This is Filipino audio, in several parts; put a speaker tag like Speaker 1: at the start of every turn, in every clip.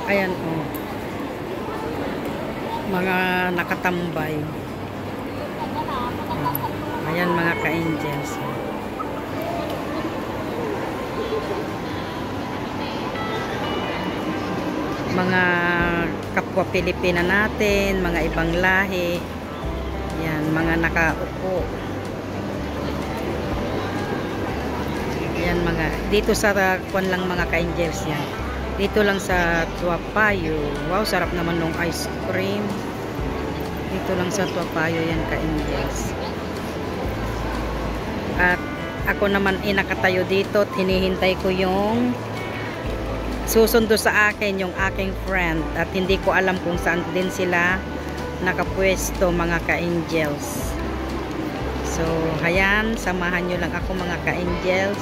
Speaker 1: Ayan oh. Mga nakatambay. Ayan mga ka-angels. Mga kapwa Pilipina natin, mga ibang lahi. Yan, mga nakaupo. Yan mga, dito sa kwan lang mga ka-angels yan. Dito lang sa Toa Payoh. Wow, sarap naman ng ice cream. Dito lang sa Toa Payoh yan ka-angels. At ako naman nakatayo dito at hinihintay ko yung susundo sa akin, yung aking friend. At hindi ko alam kung saan din sila nakapwesto mga ka-angels. So, ayan, samahan nyo lang ako mga ka-angels.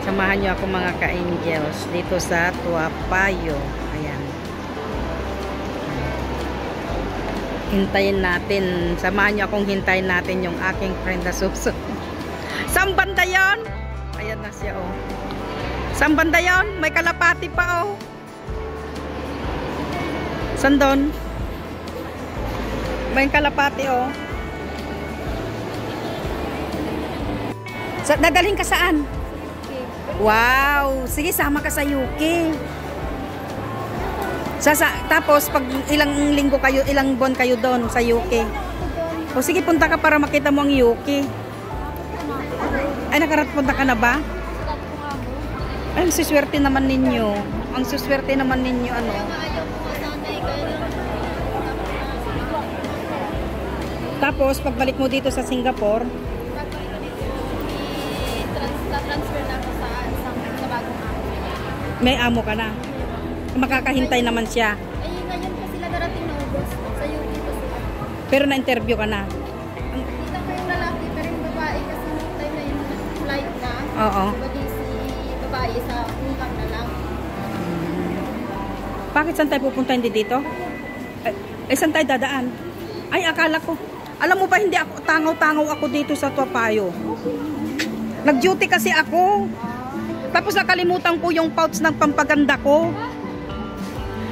Speaker 1: Samahan nyo ako mga ka-angels dito sa Toa Payoh. Ayan. Hintayin natin. Samahan nyo akong hintayin natin yung aking friend na susunod. Saan banda yun? Ayan na siya oh. Saan banda yun? May kalapati pa oh. Saan doon? May kalapati oh. Dadalhin ka saan? Wow! Sige, sama ka sa UK. Tapos, pag ilang linggo kayo, ilang buwan kayo doon sa UK. O sige, punta ka para makita mo ang UK. Ay, punta ka na ba? Ay, ang suswerte naman ninyo. Ang suswerte naman ninyo, ano. Tapos, pagbalik mo dito sa Singapore,
Speaker 2: transfer na ako sa bagong amo.
Speaker 1: may amo ka na. Makakahintay naman siya.
Speaker 2: Ay, ngayon pa sila darating na August. Sa UK pa sila.
Speaker 1: Pero na-interview ka na.
Speaker 2: Kita ko yung lalaki, pero yung babae kasi nung time na yung flight na.
Speaker 1: Oo.
Speaker 2: Bagay si babae sa hungkang na lang.
Speaker 1: Bakit saan tayo pupunta, hindi dito? Saan tayo dadaan? Ay, akala ko. Alam mo ba, hindi ako, tangaw-tangaw ako dito sa Toa Payoh. Nag-duty kasi ako. Tapos nakalimutan ko yung pouch ng pampaganda ko.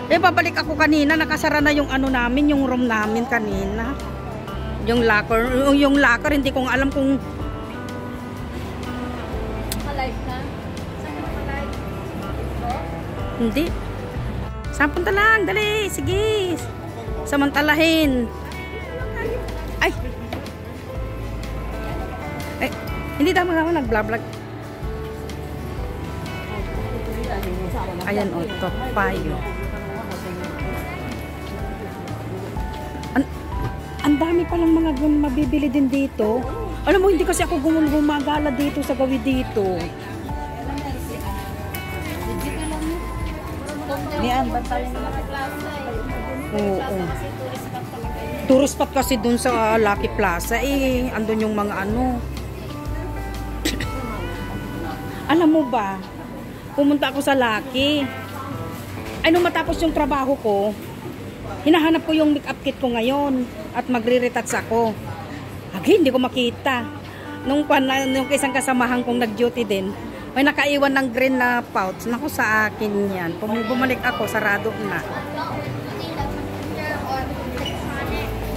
Speaker 1: Eh, babalik ako kanina. Nakasara na yung ano namin, yung room namin kanina. Yung locker, hindi ko alam kung...
Speaker 2: Naka-live na? Saan ka naka-live?
Speaker 1: Hindi. Sampunta lang, dali. Sige. Samantalahin. Ay. Hindi tama naman nag-vlog. Ayan o, Toa Payoh. Ang dami palang mga mabibili din dito. Alam mo, hindi kasi ako gumagala dito sa gawin dito. Niyan, bantayan mo sa plaza eh. Oo. Tourist spot kasi dun sa Lucky Plaza eh. Andun yung mga ano. Alam mo ba, pumunta ako sa Lucky. Ay, nung matapos yung trabaho ko, hinahanap ko yung make-up kit ko ngayon at magre-retouch ako. Again, hindi ko makita. Nung isang kasamahan kong nag-duty din, may nakaiwan ng green na pouch. Naku, sa akin yan. Bumalik ako, sarado na.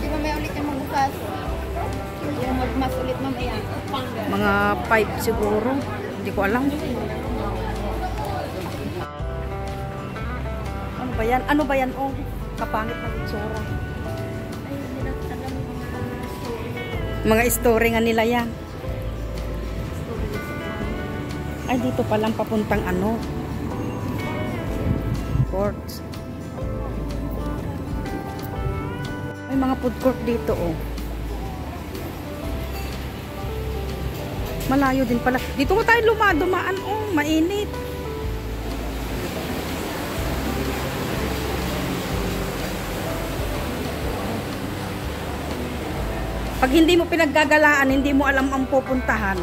Speaker 2: Di ba may ulit yung magbukas? Yung mas ulit mamaya.
Speaker 1: Mga 5 siguro. Hindi ko alam. Ano ba yan? Ano ba yan? Oh, kapangit ng itsura. Mga story nga nila yan. Ay, dito palang papuntang ano. Courts. May mga food court dito, oh. Malayo din pala. Dito mo tayo dumaan, oh. Mainit. Pag hindi mo pinaggagalaan, hindi mo alam ang pupuntahan.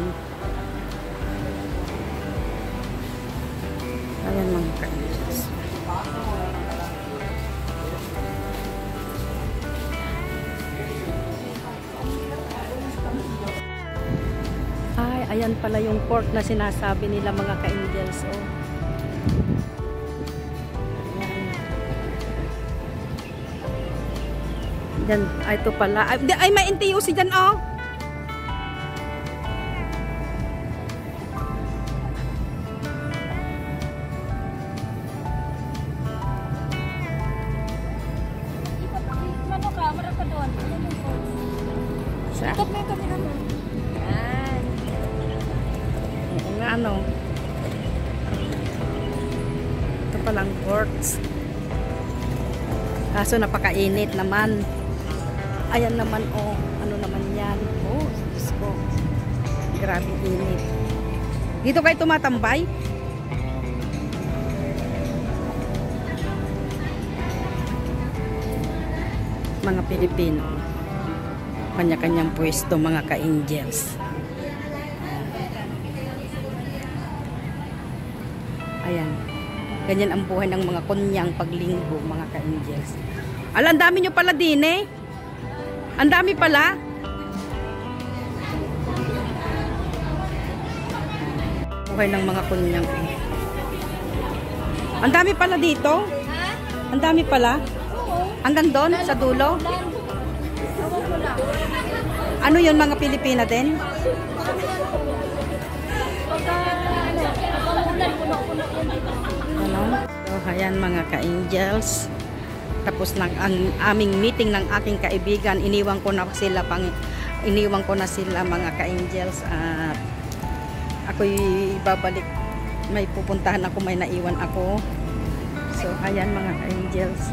Speaker 1: Ayan mga kainis. Ayan pala yung court na sinasabi nila mga ka-angels. Oh. Ayan. Ay, ito pala. Ay, may NTUC dyan, oh.
Speaker 2: Ano ka? Marap ka doon.
Speaker 1: Sa?
Speaker 2: Ikot mo yung kamera mo. Yan.
Speaker 1: Oo nga, ano. Ito palang courts. Kaso napakainit naman. Ayan naman, oh. Ano naman yan? Oh, Diyos ko. Grabe init. Dito kayo tumatambay? Mga Pilipino. Kanya-kanyang pwesto, mga ka-angels. Ayan. Ganyan ang buhay ng mga kunyang paglinggo, mga ka-angels. Ala, ang dami nyo pala din eh. Ang dami pala. Buhay ng mga kunyang. Ang dami pala dito.
Speaker 2: Ha?
Speaker 1: Ang dami pala.
Speaker 2: Oo.
Speaker 1: Hanggang doon, sa dulo. Ano yun, mga Pilipina din? Ano? So, ayan mga ka-angels. Tapos ang aming meeting ng aking kaibigan, iniwan ko na sila mga ka-angels at ako'y babalik. May pupuntahan ako, may naiwan ako. So, ayan mga ka-angels.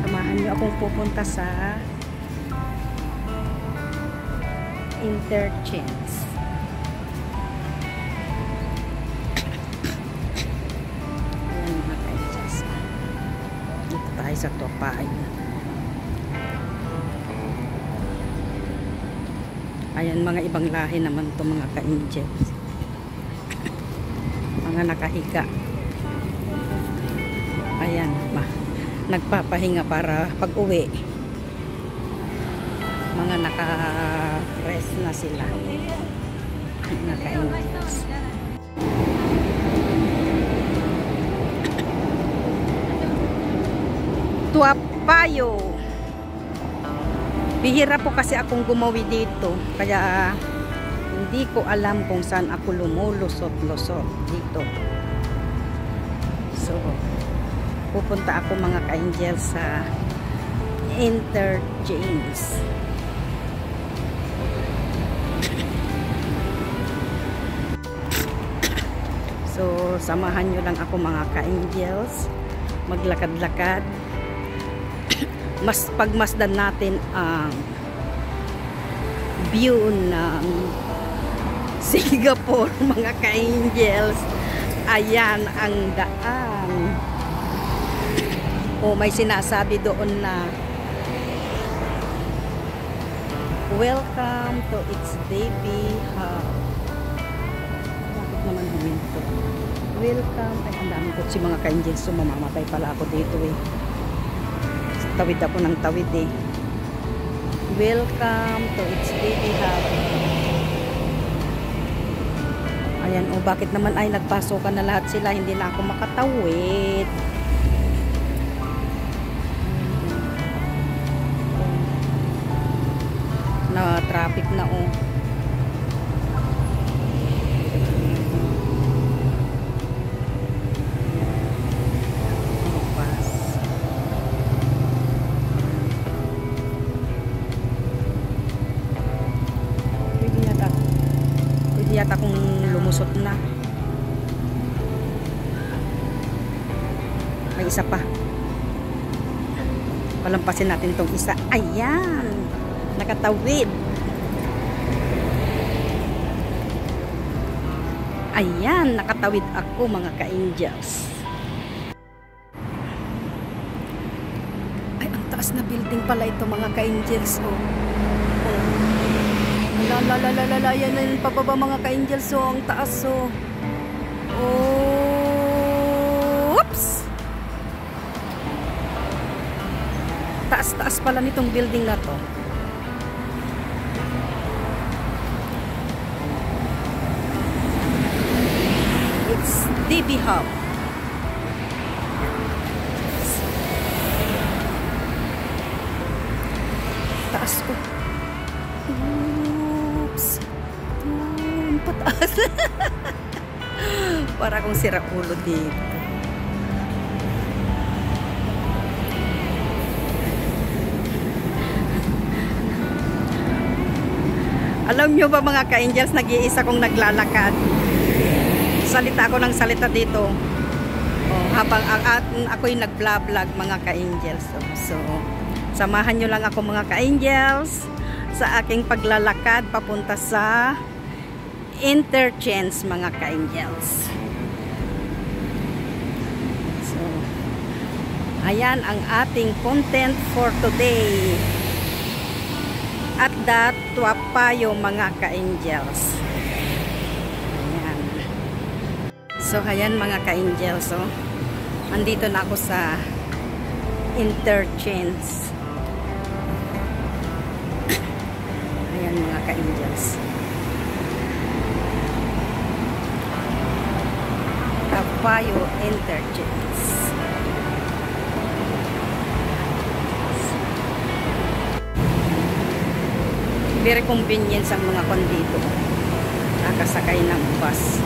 Speaker 1: Samahan niyo akong pupunta sa interchange. Ayan mga ka-angels. Dito tayo sa Topayo. Ayan mga ibang lahi naman to mga ka-angels. Mga nakahiga. Ayan, nagpapahinga para pag-uwi. Mga naka-rest na sila. Mga ka-angels. Topayo. Bihira po kasi akong gumawi dito. Kaya hindi ko alam kung saan ako lumulusot-lusot dito. So, pupunta ako mga ka-angels sa interchange. So, samahan nyo lang ako mga ka-angels. Maglakad-lakad. Pagmasdan natin ang view ng Singapore mga ka-angels. Ayan ang daan. O may sinasabi doon na welcome to its baby hub. Bakit naman huminto? Welcome. Ay, ang daming ko si mga ka-angels. So, mamamatay pala ako dito eh. Tawid ako ng tawid eh. Welcome to its baby hub. Ayan, o bakit naman ay nagpasokan na lahat sila, hindi na ako makatawid. Na traffic na o. Yata kung lumusot na. May isa pa. Palampasin natin tong isa. Ayan. Nakatawid. Ayan. Nakatawid ako mga ka-angels. Ay, ang taas na building pala ito mga ka-angels. Oh. Lalalala, yan na yung pababa mga ka-angels. So, ang taas. So, oops! Taas-taas pala nitong building na to. Baby Hub. Taas ko. Oops. Pataas. Para akong sira ulo dito. Alam nyo ba mga ka-angels, nag-iisa kong naglalakad. Salita ako ng salita dito. Habang ako'y nag-vlog mga ka-angels. So, samahan nyo lang ako mga ka-angels sa aking paglalakad papunta sa interchange mga ka-angels. So, ayan ang ating content for today. At that Tuapayo mga ka-angels. Ayan. So, ayan mga ka-angels. Oh. Andito na ako sa interchange. Ayan mga ka-angels. Tuapayo interchange. Very convenient ang mga kondito. Nakasakay ng bus.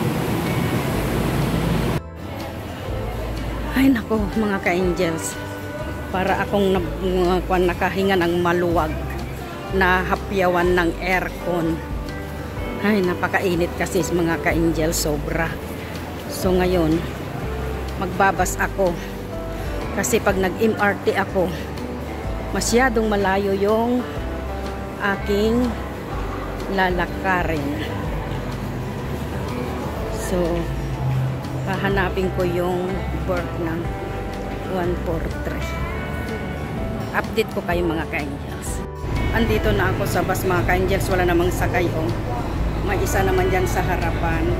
Speaker 1: Ay nako mga ka-angels. Para akong nakahinga ng maluwag na hapyawan ng aircon. Ay napakainit kasi mga ka-angels, sobra. So ngayon magbabas ako. Kasi pag nag-MRT ako, masyadong malayo yung aking lalakarin. So, hahanapin ko yung berth ng 143. Update ko kayo mga ka-angels. Andito na ako sa bus mga ka-angels. Wala namang sakay. Oh. May isa naman dyan sa harapan.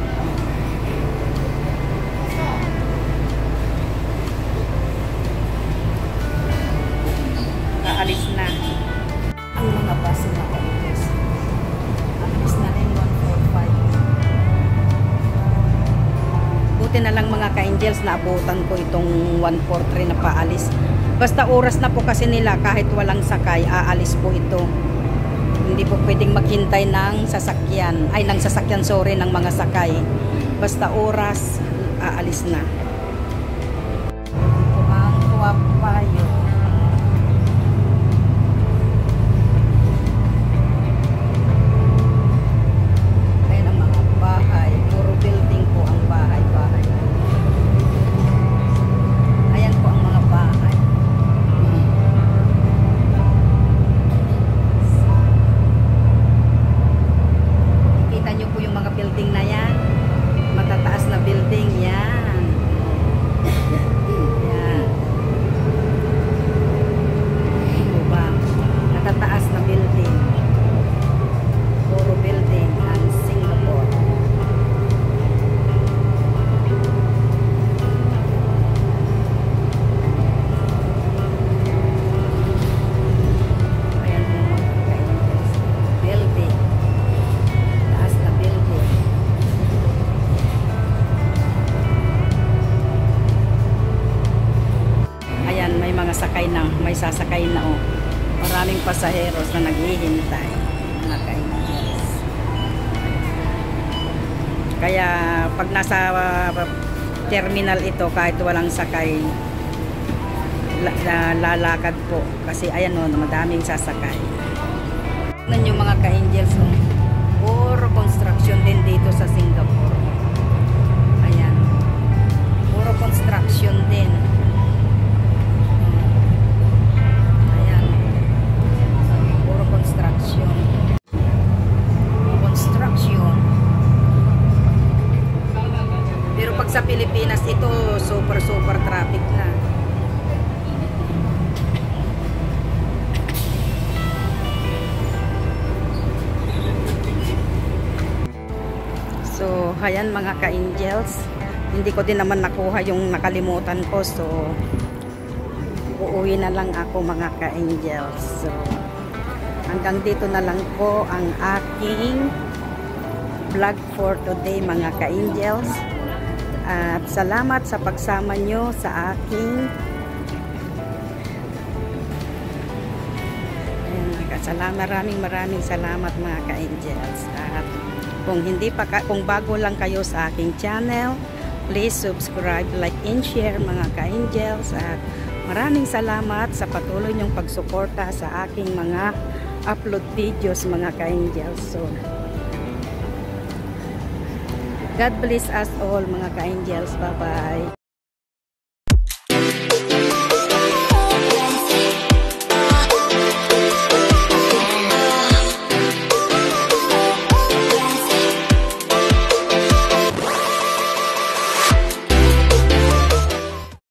Speaker 1: Aalis na ang mga bus na ka-angels. Aalis na rin 145. Buti na lang mga ka-angels na abutan ko itong 143 na paalis. Basta oras na po kasi nila kahit walang sakay, aalis po ito. Hindi po pwedeng maghintay ng sasakyan. Ay, ng sasakyan, sorry, ng mga sakay. Basta oras, aalis na. Ito ang Tuapayo. May sasakay na oh. Maraming pasaheros na naghihintay mga ka-angels. Kaya pag nasa terminal ito kahit walang sakay, lalakad po kasi ayan oh, madaming sasakay. Tingnan nyo mga ka-angels oh. Puro construction din dito sa Singapore. Ayan. Puro construction din. Pero pag sa Pilipinas ito super traffic na. So ayan mga ka-angels, hindi ko din naman nakuha yung nakalimutan ko, so uuwi na lang ako mga ka-angels. So hanggang dito na lang po ang aking vlog for today mga ka-angels. At salamat sa pagsama nyo sa aking maraming salamat mga ka-angels. At kung bago lang kayo sa aking channel, please subscribe, like, and share mga ka-angels. At maraming salamat sa patuloy nyong pagsuporta sa aking mga upload videos mga ka-angels. So, God bless us all mga ka-angels. Bye-bye.